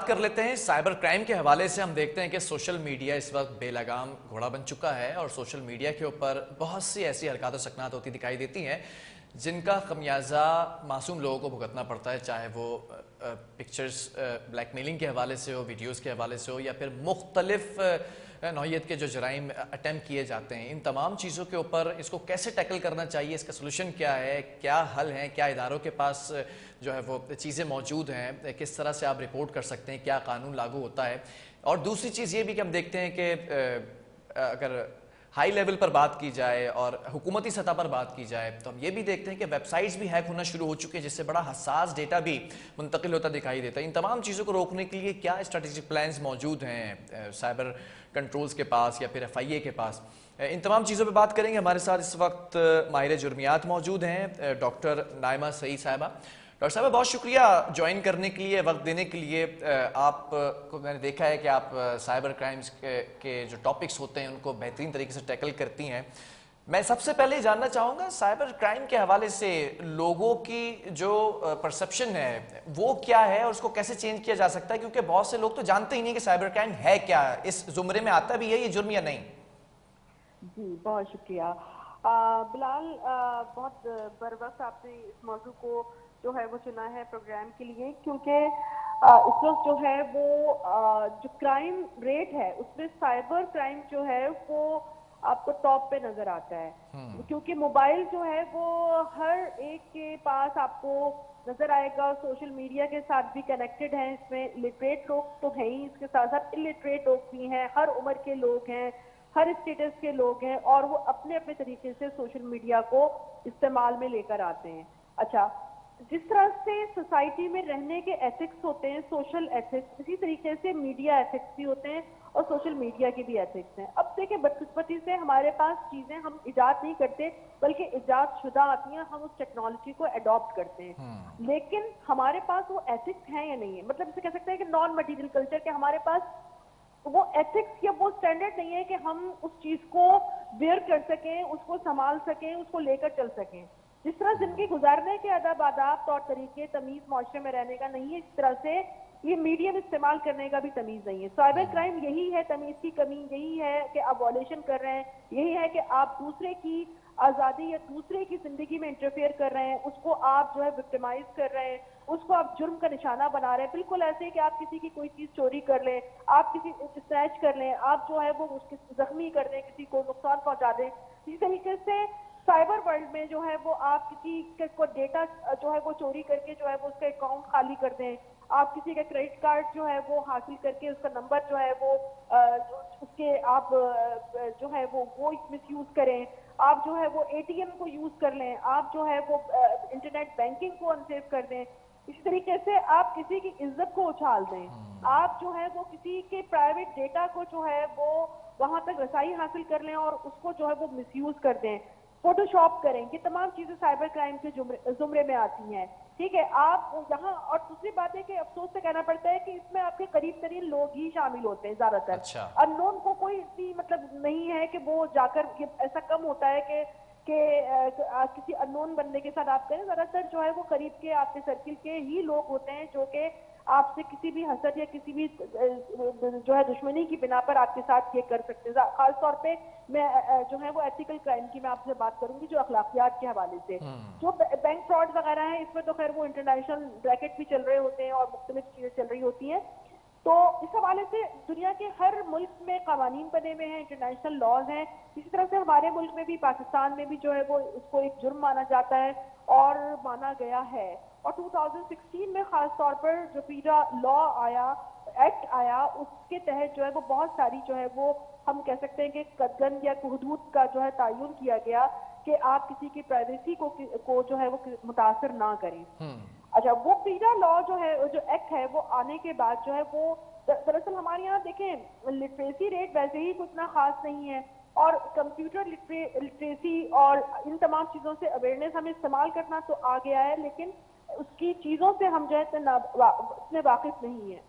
بات کر لیتے ہیں سائبر کرائم کے حوالے سے. ہم دیکھتے ہیں کہ سوشل میڈیا اس وقت بے لگام گھوڑا بن چکا ہے اور سوشل میڈیا کے اوپر بہت سی ایسی حرکات و سکنات ہوتی دکھائی دیتی ہیں جن کا خمیازہ معصوم لوگوں کو بھگتنا پڑتا ہے, چاہے وہ پکچرز بلیک میلنگ کے حوالے سے ہو, ویڈیوز کے حوالے سے ہو, یا پھر مختلف نوعیت کے جو جرائم اٹیمپٹ کیے جاتے ہیں. ان تمام چیزوں کے اوپر اس کو کیسے ٹیکل کرنا چاہیے, اس کا سولوشن کیا ہے, کیا حل ہیں, کیا اداروں کے پاس جو ہے وہ چیزیں موجود ہیں, کس طرح سے آپ رپورٹ کر سکتے ہیں, کیا قانون لاگو ہوتا ہے. اور دوسری چیز یہ بھی کہ ہم دیکھتے ہیں کہ اگر ہائی لیول پر بات کی جائے اور حکومتی سطح پر بات کی جائے تو ہم یہ بھی دیکھتے ہیں کہ ویب سائٹس بھی ہیک ہونا شروع ہو چکے ہیں, جس سے بڑا حساس ڈیٹا بھی منتقل ہوتا دکھائی دیتا ہے. ان تمام چیزوں کو روکنے کے لیے کیا اسٹریٹجک پلانز موجود ہیں سائبر کنٹرولز کے پاس یا پھر ایف آئی اے کے پاس؟ ان تمام چیزوں پہ بات کریں گے. ہمارے ساتھ اس وقت ماہر جرمیات موجود ہیں, ڈاکٹر نائمہ سعید صاحبہ. ڈاکٹر صاحبہ بہت شکریہ جوائن کرنے کے لیے, وقت دینے کے لیے. آپ کو میں نے دیکھا ہے کہ آپ سائبر کرائمز کے جو ٹاپکس ہوتے ہیں ان کو بہترین طریقے سے ٹیکل کرتی ہیں. میں سب سے پہلے جاننا چاہوں گا سائبر کرائم کے حوالے سے لوگوں کی جو پرسپشن ہے وہ کیا ہے اور اس کو کیسے چینج کیا جا سکتا ہے, کیونکہ بہت سے لوگ تو جانتے ہی نہیں کہ سائبر کرائم ہے کیا, اس زمرے میں آتا بھی ہے یہ جرم یا نہیں. جی بہت شکریہ بلال, بہت بروقت آپ نے اس موضوع کو جو ہے وہ چنا ہے پروگرام کے لیے, کیونکہ اس وقت جو ہے وہ جو کرائم ریٹ ہے اس میں سائبر کرائم جو ہے وہ آپ کو ٹاپ پہ نظر آتا ہے, کیونکہ موبائل جو ہے وہ ہر ایک کے پاس آپ کو نظر آئے گا. سوشل میڈیا کے ساتھ بھی کنیکٹڈ ہیں, اس میں لٹریٹ لوگ تو ہیں ہی, اس کے ساتھ ساتھ الٹریٹ لوگ بھی ہیں, ہر عمر کے لوگ ہیں, ہر اسٹیٹس کے لوگ ہیں, اور وہ اپنے اپنے طریقے سے سوشل میڈیا کو استعمال میں لے کر آتے ہیں. اچھا, جس طرح سے سوسائٹی میں رہنے کے ایتھکس ہوتے ہیں, سوشل ایتھکس, اسی طریقے سے میڈیا ایتھکس بھی ہوتے ہیں اور سوشل میڈیا کے بھی ایتھکس ہیں. اب دیکھیں بدقسمتی سے ہمارے پاس چیزیں ہم ایجاد نہیں کرتے بلکہ ایجاد شدہ آتی ہیں, ہم اس ٹیکنالوجی کو اڈاپٹ کرتے ہیں, لیکن ہمارے پاس وہ ایتھکس ہیں یا نہیں ہے. مطلب اسے کہہ سکتے ہیں کہ نان مٹیریل کلچر, کہ ہمارے پاس وہ ایتھکس یا وہ اسٹینڈرڈ نہیں ہے کہ ہم اس چیز کو بیئر کر سکیں, اس کو سنبھال سکیں, اس کو لے کر چل سکیں. جس طرح زندگی گزارنے کے ادب آداب طور طریقے تمیز معاشرے میں رہنے کا نہیں ہے, اس طرح سے یہ میڈیم استعمال کرنے کا بھی تمیز نہیں ہے. سائبر کرائم یہی ہے تمیز کی کمی, یہی ہے کہ آپ وائلیشن کر رہے ہیں, یہی ہے کہ آپ دوسرے کی آزادی یا دوسرے کی زندگی میں انٹرفیئر کر رہے ہیں, اس کو آپ جو ہے وکٹمائز کر رہے ہیں, اس کو آپ جرم کا نشانہ بنا رہے ہیں. بالکل ایسے ہی کہ آپ کسی کی کوئی چیز چوری کر لیں, آپ کسی اسنیچ کر لیں, آپ جو ہے وہ اس کی زخمی کر دیں, کسی کو نقصان پہنچا دیں. اسی طریقے سے سائبر ورلڈ میں جو ہے وہ آپ کسی کو ڈیٹا جو ہے وہ چوری کر کے جو ہے وہ اس کا اکاؤنٹ خالی کر دیں, آپ کسی کا کریڈٹ کارڈ جو ہے وہ حاصل کر کے اس کا نمبر جو ہے وہ اس کے آپ جو ہے وہ مس یوز کریں, آپ جو ہے وہ اے ٹی ایم کو یوز کر لیں, آپ جو ہے وہ انٹرنیٹ بینکنگ کو انسیف کر دیں. اسی طریقے سے آپ کسی کی عزت کو اچھال دیں, آپ جو ہے وہ کسی کے پرائیویٹ ڈیٹا کو جو ہے وہ وہاں تک رسائی حاصل کر لیں اور اس کو جو ہے وہ مس یوز کر دیں, فوٹو شاپ کریں. یہ تمام چیزیں سائبر کرائم کے زمرے میں آتی ہیں. ٹھیک ہے, آپ یہاں, اور دوسری بات ہے کہ افسوس سے کہنا پڑتا ہے کہ اس میں آپ کے قریب ترین لوگ ہی شامل ہوتے ہیں زیادہ تر. اچھا, ان کو کوئی اتنی مطلب نہیں ہے کہ وہ جا کر, ایسا کم ہوتا ہے کہ کسی انون بندے کے ساتھ آپ کریں. زیادہ تر جو ہے وہ قریب کے آپ کے سرکل کے ہی لوگ ہوتے ہیں جو کہ آپ سے کسی بھی حسد یا کسی بھی جو ہے دشمنی کی بنا پر آپ کے ساتھ یہ کر سکتے ہیں. خاص طور پہ میں جو ہے وہ ایتھیکل کرائم کی میں آپ سے بات کروں گی, جو اخلاقیات کے حوالے سے. جو بینک فراڈ وغیرہ ہیں اس میں تو خیر وہ انٹرنیشنل ریکٹ بھی چل رہے ہوتے ہیں اور مختلف چیزیں چل رہی ہوتی ہیں. تو اس حوالے سے دنیا کے ہر ملک میں قوانین بنے ہوئے ہیں, انٹرنیشنل لاز ہیں. اسی طرح سے ہمارے ملک میں بھی, پاکستان میں بھی جو ہے وہ اس کو ایک جرم مانا جاتا ہے اور مانا گیا ہے. اور 2016 میں خاص طور پر جو پیرا لا آیا, ایکٹ آیا, اس کے تحت جو ہے وہ بہت ساری جو ہے وہ ہم کہہ سکتے ہیں کہ قدغن یا حدود کا جو ہے تعین کیا گیا کہ آپ کسی کی پرائیویسی کو جو ہے وہ متاثر نہ کریں. اچھا, وہ پیرا لا جو ہے, جو ایکٹ ہے, وہ آنے کے بعد جو ہے وہ دراصل ہمارے یہاں دیکھیں لٹریسی ریٹ ویسے ہی کچھ نہ خاص نہیں ہے, اور کمپیوٹر لٹریسی اور ان تمام چیزوں سے اویئرنیس ہمیں استعمال کرنا تو آ گیا ہے, لیکن اس کی چیزوں سے ہم جو ہے اتنے واقف نہیں ہیں.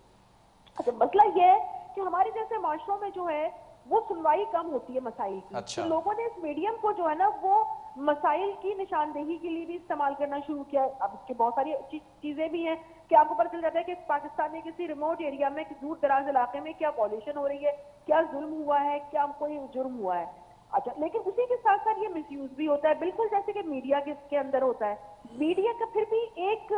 اچھا, مسئلہ یہ ہے کہ ہمارے جیسے معاشروں میں جو ہے وہ سنوائی کم ہوتی ہے مسائل کی. اچھا, تو لوگوں نے اس میڈیم کو جو ہے نا وہ مسائل کی نشاندہی کے لیے بھی استعمال کرنا شروع کیا. اب اس کے بہت ساری اچھی چیزیں بھی ہیں, کہ آپ کو پتہ چل جاتا ہے کہ پاکستان میں کسی ریموٹ ایریا میں دور دراز علاقے میں کیا پالیوشن ہو رہی ہے, کیا ظلم ہوا ہے, کیا کوئی جرم ہوا ہے. اچھا, لیکن اسی کے ساتھ ساتھ یہ مس یوز بھی ہوتا ہے, بالکل جیسے کہ میڈیا کے اندر ہوتا ہے. میڈیا کا پھر بھی ایک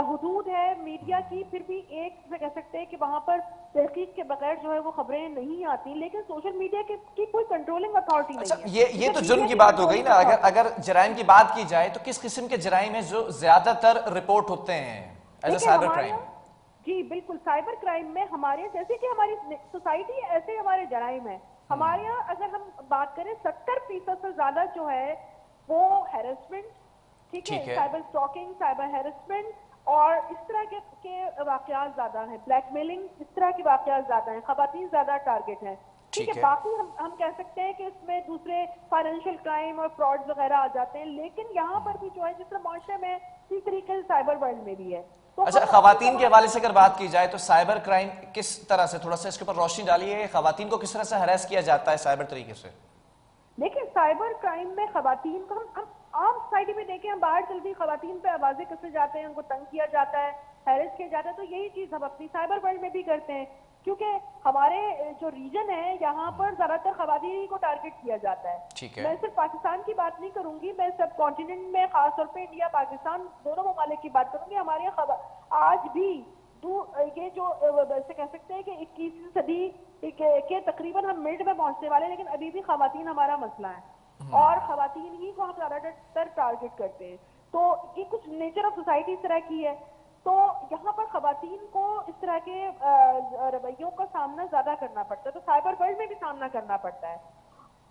حدود ہے میڈیا کی, پھر بھی ایک سے کہہ سکتے ہیں کہ وہاں پر تحقیق کے بغیر جو ہے وہ خبریں نہیں آتی, لیکن سوشل میڈیا کی کوئی کنٹرولنگ اتھارٹی اچھا, نہیں ہے. یہ تو جرم کی بات ہو گئی نا. اگر جرائم کی بات کی جائے تو کس قسم کے جرائم ہیں جو زیادہ تر رپورٹ ہوتے ہیں ایز اے سائبر کرائم؟ جی بالکل, سائبر کرائم میں ہمارے جیسے کہ ہماری سوسائٹی ایسے ہمارے جرائم ہیں. ہمارے یہاں اگر ہم بات کریں 70% سے زیادہ جو ہے وہ ہیرسمنٹ, ٹھیک ہے, سائبر سٹاکنگ, سائبر ہیرسمنٹ اور اس طرح کے واقعات زیادہ ہیں, بلیک میلنگ, اس طرح کے واقعات زیادہ ہیں, خواتین زیادہ ٹارگٹ ہیں. ٹھیک ہے, باقی ہم کہہ سکتے ہیں کہ اس میں دوسرے فائنینشیل کرائم اور فراڈ وغیرہ آ جاتے ہیں, لیکن یہاں پر بھی جو ہے جس طرح معاشرے میں اسی طریقے سے سائبر ورلڈ میں بھی ہے. اچھا, خواتین کے حوالے سے اگر بات کی جائے تو سائبر کرائم کس طرح سے, تھوڑا سا اس کے اوپر روشنی ڈالیے, خواتین کو کس طرح سے ہراس کیا جاتا ہے سائبر طریقے سے؟ دیکھیں, سائبر کرائم میں خواتین کو ہم عام سوسائٹی میں دیکھیں, ہم باہر چلتی خواتین پہ آوازیں کسے جاتے ہیں, ان کو تنگ کیا جاتا ہے, ہیرس کیا جاتا ہے, تو یہی چیز ہم اپنی سائبر ورلڈ میں بھی کرتے ہیں, کیونکہ ہمارے جو ریجن ہے یہاں پر زیادہ تر خواتین کو ٹارگٹ کیا جاتا ہے. میں صرف پاکستان کی بات نہیں کروں گی, میں سب کانٹیننٹ میں خاص طور پہ انڈیا پاکستان دونوں ممالک کی بات کروں گی. ہمارے یہاں آج بھی یہ جو ویسے کہہ سکتے ہیں کہ 21ویں صدی کے تقریباً ہم مڈ میں پہنچنے والے, لیکن ابھی بھی خواتین ہمارا مسئلہ ہے اور خواتین ہی کو ہم زیادہ تر ٹارگٹ کرتے ہیں. تو یہ کچھ نیچر آف سوسائٹی اس طرح کی ہے, تو یہاں پر خواتین کو اس طرح کے رویوں کا سامنا زیادہ کرنا پڑتا ہے, تو سائبر ورلڈ میں بھی سامنا کرنا پڑتا ہے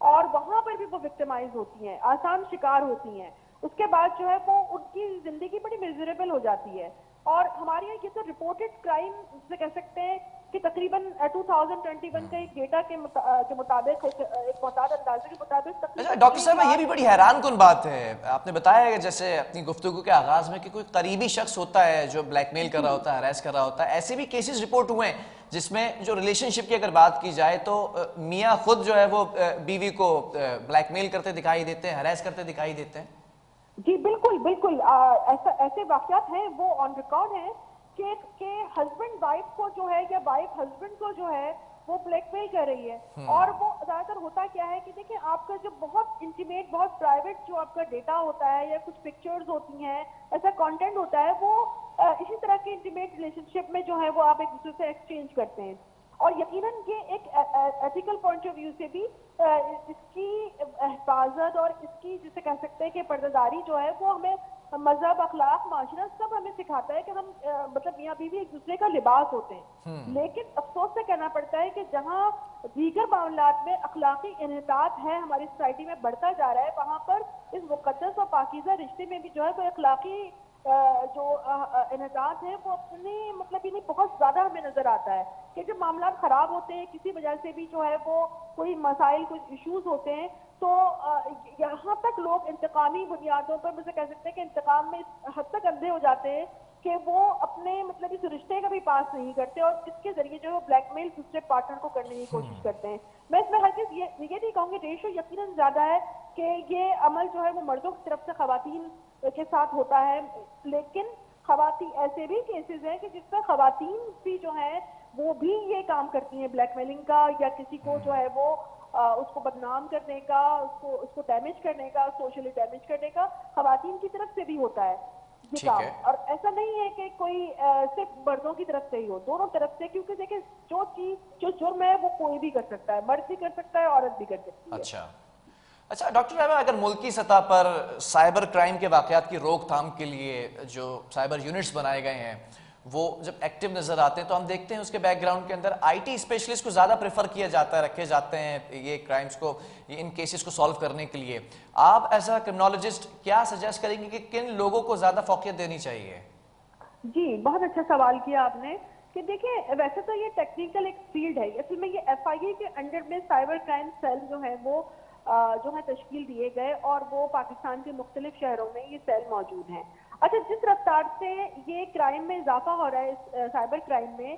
اور وہاں پر بھی وہ وکٹمائز ہوتی ہیں, آسان شکار ہوتی ہیں. اس کے بعد جو ہے وہ ان کی زندگی بڑی میزریبل ہو جاتی ہے. اور ہمارے یہاں یہ تو رپورٹڈ کرائم سے کہہ سکتے ہیں کہ تقریباً 2021 کا ایک ڈیٹا کے مطابق, ایک محتاط اندازے کے مطابق. اچھا ڈاکٹر صاحب, یہ بھی بڑی حیران کن بات ہے, آپ نے بتایا کہ جیسے اپنی گفتگو کے آغاز میں کہ کوئی قریبی شخص ہوتا ہے جو بلیک میل کر رہا ہوتا ہے, ہراس کر رہا ہوتا ہے. ایسے بھی کیسز رپورٹ ہوئے ہیں جس میں جو ریلیشن شپ کی اگر بات کی جائے تو میاں خود جو ہے وہ بیوی کو بلیک میل کرتے دکھائی دیتے ہیں, ہراس کرتے دکھائی دیتے ہیں. جی بالکل بالکل, ایسے واقعات ہیں, وہ آن ریکارڈ ہیں کہ ہسبینڈ وائف کو جو ہے یا وائف ہسبینڈ کو جو ہے وہ بلیک میل کر رہی ہے. اور وہ زیادہ تر ہوتا کیا ہے کہ دیکھیں, آپ کا جو بہت انٹیمیٹ, بہت پرائیویٹ جو آپ کا ڈیٹا ہوتا ہے یا کچھ پکچرز ہوتی ہیں, ایسا کانٹینٹ ہوتا ہے, وہ اسی طرح کے انٹیمیٹ ریلیشن شپ میں جو ہے وہ آپ ایک دوسرے سے ایکسچینج کرتے ہیں. اور یقیناً یہ ایک ایتھیکل پوائنٹ آف ویو سے بھی اس کی حفاظت اور اس کی جسے کہہ سکتے ہیں کہ پردہ جو ہے وہ ہمیں مذہب, اخلاق, معاشرہ سب ہمیں سکھاتا ہے کہ ہم مطلب میاں بیوی ایک دوسرے کا لباس ہوتے ہیں. لیکن افسوس سے کہنا پڑتا ہے کہ جہاں دیگر معاملات میں اخلاقی انحطاط ہے ہماری سوسائٹی میں بڑھتا جا رہا ہے, وہاں پر اس مقدس اور پاکیزہ رشتے میں بھی جو ہے وہ اخلاقی جو انحطاط ہے وہ اپنے مطلب یعنی بہت زیادہ ہمیں نظر آتا ہے کہ جب معاملات خراب ہوتے ہیں کسی وجہ سے بھی جو ہے وہ کوئی مسائل, کچھ ایشوز ہوتے ہیں, تو یہاں تک لوگ انتقامی بنیادوں پر مجھے کہہ سکتے ہیں کہ انتقام میں اس حد تک اندھے ہو جاتے ہیں کہ وہ اپنے مطلب اس رشتے کا بھی پاس نہیں کرتے اور اس کے ذریعے جو ہے بلیک میل دوسرے پارٹنر کو کرنے کی کوشش کرتے ہیں. میں اس میں ہر چیز یہ نہیں کہوں گی, ریشو یقیناً زیادہ ہے کہ یہ عمل جو ہے وہ مردوں کی طرف سے خواتین کے ساتھ ہوتا ہے, لیکن خواتین ایسے بھی کیسز ہیں کہ جس پر خواتین بھی جو ہیں وہ بھی یہ کام کرتی ہیں بلیک میلنگ کا, یا کسی کو جو ہے وہ اس کو بدنام کرنے کا, اس کو ڈیمیج کرنے کا, سوشلی ڈیمیج کرنے کا خواتین کی طرف سے بھی ہوتا ہے یہ کام. اور ایسا نہیں ہے کہ کوئی صرف مردوں کی طرف سے ہی ہو, دونوں طرف سے, کیونکہ دیکھیں جو جرم ہے وہ کوئی بھی کر سکتا ہے, مرد بھی کر سکتا ہے, عورت بھی کر سکتی ہے. اچھا ڈاکٹر صاحب, اگر ملکی سطح پر سائبر کرائم کے واقعات کی روک تھام کے لیے جو سائبر یونٹس بنائے گئے ہیں وہ جب ایکٹیو نظر آتے ہیں تو ہم دیکھتے ہیں اس کے بیک گراؤنڈ کے اندر آئی ٹی اسپیشلسٹ کو زیادہ پریفر کیا جاتا ہے, رکھے جاتے ہیں یہ کرائمز کو, ان کیسز کو سالو کرنے کے لیے. آپ ایز اے کرمنالوجسٹ کیا سجیسٹ کریں گے کہ کن لوگوں کو زیادہ فوقیت دینی چاہیے؟ جی بہت اچھا سوال کیا آپ نے کہ دیکھیں ویسے تو یہ ٹیکنیکل ایک فیلڈ ہے, اصل میں یہ ایف آئی اے کے انڈر میں سائبر کرائم سیل جو ہے وہ جو ہے تشکیل دیے گئے اور وہ پاکستان کے مختلف شہروں میں یہ سیل موجود ہیں. اچھا, جس رفتار سے یہ کرائم میں اضافہ ہو رہا ہے سائبر کرائم میں,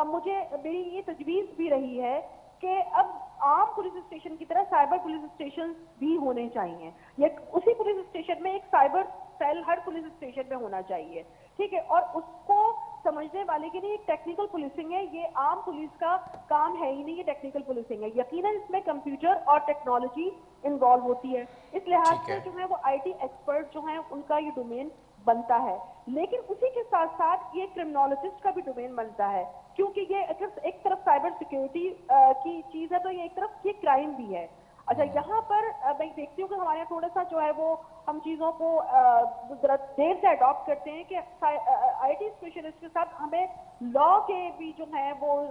مجھے میری یہ تجویز بھی رہی ہے کہ اب عام پولیس اسٹیشن کی طرح سائبر پولیس اسٹیشن بھی ہونے چاہیے, یا اسی پولیس اسٹیشن میں ایک سائبر سیل ہر پولیس اسٹیشن میں ہونا چاہیے, ٹھیک ہے, اور اس کو سمجھنے والے کے لیے ایک ٹیکنیکل پولیسنگ ہے, یہ عام پولیس کا کام ہے ہی نہیں, یہ ٹیکنیکل پولیسنگ ہے. یقیناً اس میں کمپیوٹر اور ٹیکنالوجی انوالو ہوتی ہے, اس لحاظ ٹھیک سے ہے. جو ہے وہ آئی ٹی ایکسپرٹ جو ہیں ان کا یہ ڈومین بنتا ہے. لیکن اسی کے ساتھ ساتھ یہ کرمنالوجسٹ کا بھی ڈومین بنتا ہے, کیونکہ یہ ایک طرف سائبر سیکیورٹی کی چیز ہے تو یہ ایک طرف یہ کرائم بھی ہے. اچھا, یہاں پر میں دیکھتی ہوں کہ ہمارے یہاں تھوڑا سا جو ہے وہ ہم چیزوں کو ذرا دیر سے اڈاپٹ کرتے ہیں کہ آئی ٹی اسپیشلسٹ کے ساتھ ہمیں لا کے بھی جو ہیں وہ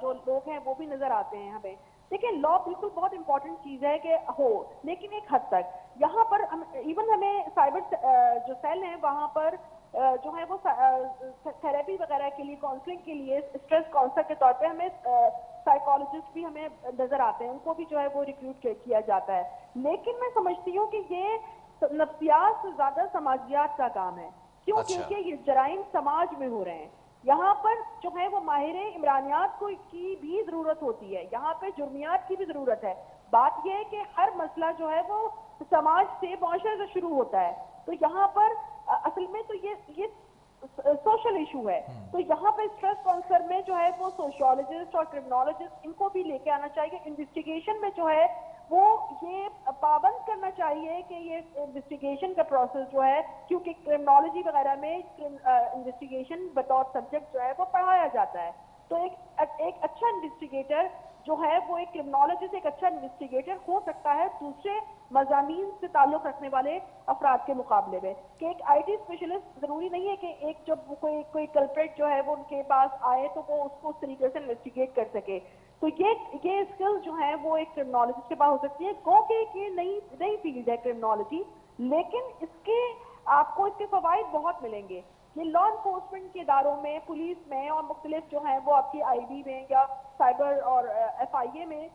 جو لوگ ہیں وہ بھی نظر آتے ہیں ہمیں. دیکھیں, لا بالکل بہت امپورٹنٹ چیز ہے کہ ہو, لیکن ایک حد تک یہاں پر ایون ہمیں سائبر جو سیل ہیں وہاں پر جو ہے وہ تھراپی وغیرہ کے لیے, کاؤنسلنگ کے لیے, اسٹریس کاؤنسلر کے طور پہ ہمیں سائیکالوجسٹ بھی ہمیں نظر آتے ہیں, ان کو بھی جو ہے وہ ریکروٹ کیا جاتا ہے. لیکن میں سمجھتی ہوں کہ یہ نفسیات سے زیادہ سماجیات کا کام ہے. کیوں؟ اچھا. کیونکہ یہ جرائم سماج میں ہو رہے ہیں. یہاں پر جو ہے وہ ماہر عمرانیات کی بھی ضرورت ہوتی ہے, یہاں پہ جرمیات کی بھی ضرورت ہے. بات یہ ہے کہ ہر مسئلہ جو ہے وہ سماج سے, معاشرے سے شروع ہوتا ہے. تو یہاں پر اصل میں تو یہ سوشل ایشو ہے. تو یہاں پہ اسٹریس کاؤنسلر میں جو ہے وہ سوشیولوجسٹ اور کرمنالوجسٹ ان کو بھی لے کے آنا چاہیے. انویسٹیگیشن میں جو ہے وہ یہ پابند کرنا چاہیے کہ یہ انویسٹیگیشن کا پروسیس جو ہے, کیونکہ کرمنالوجی وغیرہ میں انویسٹیگیشن بطور سبجیکٹ جو ہے وہ پڑھایا جاتا ہے. تو ایک اچھا انویسٹیگیٹر جو ہے وہ ایک کرمنالوجسٹ ایک اچھا انویسٹیگیٹر ہو سکتا ہے دوسرے مضامین سے تعلق رکھنے والے افراد کے مقابلے میں. کہ ایک آئی ٹی اسپیشلسٹ ضروری نہیں ہے کہ ایک جب کوئی کلپریٹ جو ہے وہ ان کے پاس آئے تو وہ اس کو اس طریقے سے انویسٹیگیٹ کر سکے. تو یہ اسکل جو ہے وہ ایک کرمنالوجسٹ کے پاس ہو سکتی ہے. گو کہ یہ نئی فیلڈ ہے کرمنالوجی, لیکن اس کے آپ کو اس کے فوائد بہت ملیں گے. یہ لا انفورسمنٹ کے اداروں میں, پولیس میں اور مختلف جو ہیں وہ آپ کی آئی بی میں یا سائبر اور ایف آئی اے میں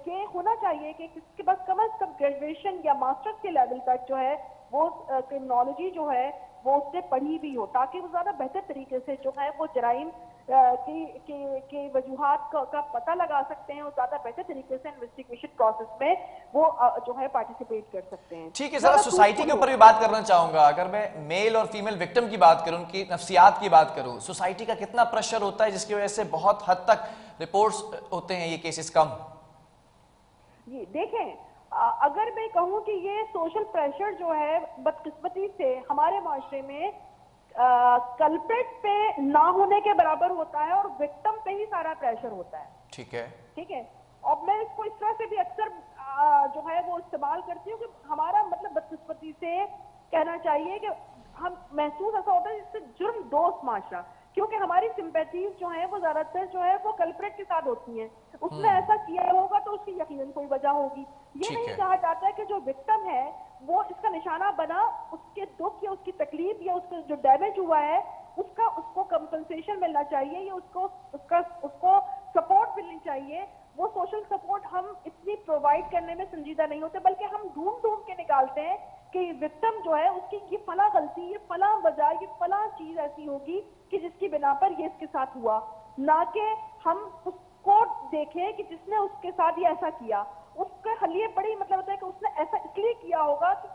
کہ ہونا چاہیے کہ کس کے پاس کم از کم گریجویشن یا ماسٹرز کے لیول تک جو ہے وہ کرمنالوجی جو ہے وہ اس سے پڑھی بھی ہو, تاکہ وہ زیادہ بہتر طریقے سے جو ہے وہ جرائم کی وجوہات کا پتہ لگا سکتے ہیں اور زیادہ بہتر طریقے سے انویسٹیگیشن پروسیس میں وہ جو ہے پارٹیسپیٹ کر سکتے ہیں. ٹھیک ہے, ذرا سوسائٹی کے اوپر بھی بات کرنا چاہوں گا. اگر میں میل اور فیمیل وکٹم کی بات کروں, ان کی نفسیات کی بات کروں, سوسائٹی کا کتنا پریشر ہوتا ہے جس کی وجہ سے بہت حد تک رپورٹس ہوتے ہیں یہ کیسز کم؟ جی دیکھیں, اگر میں کہوں کہ یہ سوشل پریشر جو ہے بدقسمتی سے ہمارے معاشرے میں کلپریٹ پہ نہ ہونے کے برابر ہوتا ہے اور وکٹم پہ ہی سارا پریشر ہوتا ہے. ٹھیک ہے, ٹھیک ہے, اور میں اس کو اس طرح سے بھی اکثر جو ہے وہ استعمال کرتی ہوں کہ ہمارا مطلب بدقسمتی سے کہنا چاہیے کہ ہم محسوس ایسا ہوتا ہے جس سے جرم دوست معاشرہ, کیونکہ ہماری سمپیتیز جو ہیں وہ زیادہ تر جو ہے وہ کلپریٹ کے ساتھ ہوتی ہیں. اس نے ایسا کیا ہوگا تو اس کی یقیناً کوئی وجہ ہوگی. یہ نہیں کہا جاتا ہے کہ جو وکٹم ہے وہ اس کا نشانہ بنا, اس کے دکھ یا اس کی تکلیف یا اس کا جو ڈیمیج ہوا ہے اس کو کمپنسیشن ملنا چاہیے یا اس کو سپورٹ ملنی چاہیے. وہ سوشل سپورٹ ہم اتنی پرووائڈ کرنے میں سنجیدہ نہیں ہوتے, بلکہ ہم ڈھونڈ کے نکالتے ہیں کہ وکٹم جو ہے اس کی یہ فلاں غلطی, یہ فلاں وجہ, یہ فلاں چیز ایسی ہوگی کہ جس کی بنا پر یہ اس کے ساتھ ہوا, نہ کہ ہم اس کو دیکھیں کہ جس نے اس کے ساتھ یہ ایسا کیا. اس کا حلیہ بڑی مطلب ہوتا ہے کہ اس نے ایسا اس لیے کیا ہوگا کہ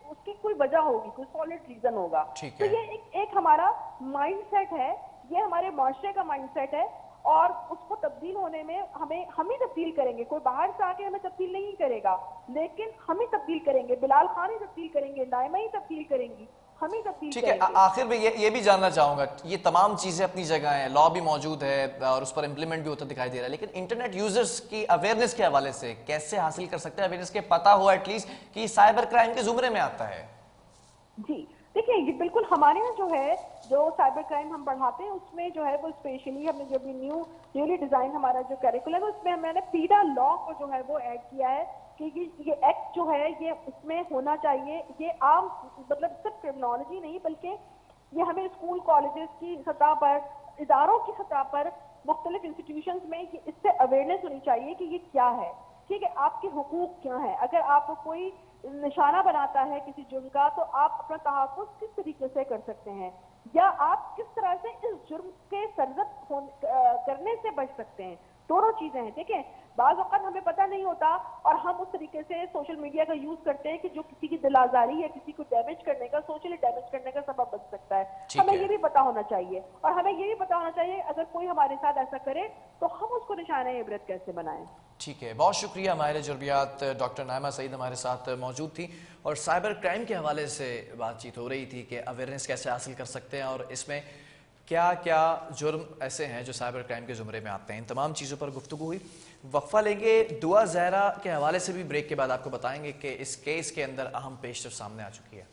اس کی کوئی وجہ ہوگی, کوئی سالڈ ریزن ہوگا. تو یہ ایک ہمارا مائنڈ سیٹ ہے, یہ ہمارے معاشرے کا مائنڈ سیٹ ہے, اور اس کو تبدیل ہونے میں ہم ہی تبدیل کریں گے. کوئی باہر سے آ کے ہمیں تبدیل نہیں کرے گا, لیکن ہم ہی تبدیل کریں گے. بلال خان ہی تبدیل کریں گے, نائمہ ہی تبدیل کریں گی, ہم ہی تبدیل ٹھیک ہے. کریں گے. آخر میں یہ بھی جاننا چاہوں گا, یہ تمام چیزیں اپنی جگہ ہیں, لا بھی موجود ہے اور اس پر امپلیمنٹ بھی ہوتا دکھائی دے رہا ہے, لیکن انٹرنیٹ یوزرز کی اویئرنیس کے حوالے سے کیسے حاصل کر سکتے ہیں اویئرنیس کے پتہ ہو ایٹ لیسٹ کہ یہ سائبر کرائم کے زمرے میں آتا ہے؟ جی دیکھیں, یہ بالکل ہمارے یہاں جو ہے جو سائبر کرائم ہم پڑھاتے ہیں اس میں جو ہے وہ اسپیشلی ہم نے جو بھی نیولی ڈیزائن ہمارا جو کریکولم ہے اس میں میں نے پیڈا لا کو جو ہے وہ ایڈ کیا ہے کہ یہ ایکٹ جو ہے یہ اس میں ہونا چاہیے. یہ عام مطلب صرف کرمنالوجی نہیں بلکہ یہ ہمیں اسکول کالجز کی سطح پر, اداروں کی سطح پر, مختلف انسٹیٹیوشنز میں اس سے اویئرنیس ہونی چاہیے کہ یہ کیا ہے. ٹھیک ہے, آپ کے حقوق کیا ہیں. اگر آپ کو کوئی نشانہ بناتا ہے کسی جرم کا تو آپ اپنا تحفظ کس طریقے سے کر سکتے ہیں, یا آپ کس طرح سے اس جرم کے سرزد کرنے سے بچ سکتے ہیں. دونوں چیزیں ہیں. ٹھیک ہے, بعض اوقات ہمیں پتہ نہیں ہوتا اور ہم اس طریقے سے سوشل میڈیا کا یوز کرتے ہیں کہ جو کسی کی دل آزاری یا کسی کو ڈیمیج کرنے کا، سوشلی ڈیمیج کرنے کا سبب بن سکتا ہے. ہمیں یہ بھی پتہ ہونا چاہیے، اور ہمیں یہ بھی پتہ ہونا چاہیے اگر کوئی ہمارے ساتھ ایسا کرے تو ہم اس کو نشانہ عبرت کیسے بنائیں. ٹھیک ہے، بہت شکریہ. ماہر جربیات ڈاکٹر نائمہ سعید ہمارے ساتھ موجود تھی اور سائبر کرائم کے حوالے سے بات چیت ہو رہی تھی کہ اویئرنیس کیسے حاصل کر سکتے ہیں اور اس میں کیا کیا جرم ایسے ہیں جو سائبر کرائم کے زمرے میں آتے ہیں. ان تمام چیزوں پر گفتگو ہوئی. وقفہ لیں گے. دعا زہرا کے حوالے سے بھی بریک کے بعد آپ کو بتائیں گے کہ اس کیس کے اندر اہم پیشرفت سامنے آ چکی ہے.